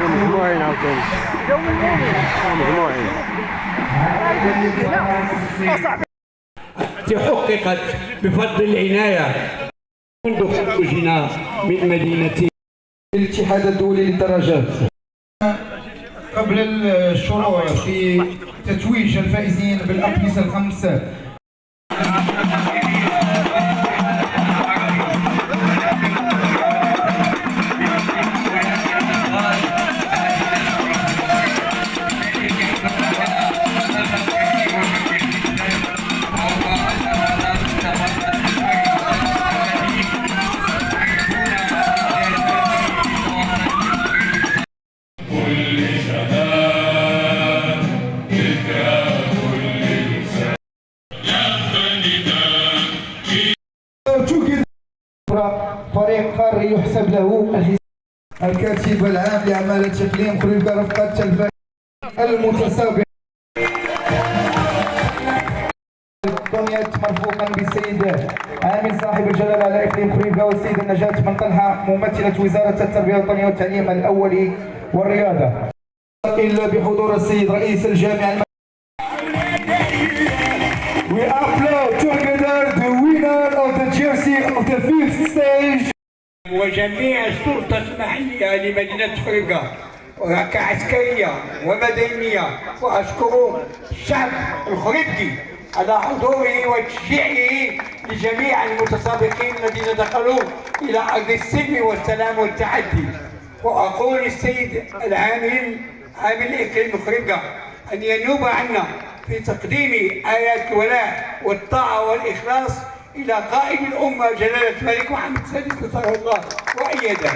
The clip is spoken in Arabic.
مجموعين عاوتاني مجموعين تحققت بفضل العناية منذ خروجنا من مدينة الاتحاد الدولي للدراجات. قبل الشروع في تتويج الفائزين بالأقمصة الخمس فريق قاري يحسب له الكاتب العام لأعمال التكليم خريج رفقة الفريق المتسابق دنيت مرفوقا بالسيد عامل صاحب الجلالة على إقليم خريج والسيد النجاة من طلحة ممثلة وزارة التربية الوطنية والتعليم الأولي والرياضة إلا بحضور السيد رئيس الجامعة. We applaud together the winner of the jersey of the 5th stage. وجميع السلطة المحلية لمدينة خريبكا كعسكرية ومدنية، وأشكر الشعب الخريبكي على حضوره وتشجيعه لجميع المتسابقين الذين دخلوا إلى أرض السلم والسلام والتحدي. وأقول للسيد العامل عامل إقليم خريبكا أن ينوب عنا في تقديم آيات الولاء والطاعة والإخلاص إلى قائد الأمة جلالة الملك محمد السادس نصره الله وأيده.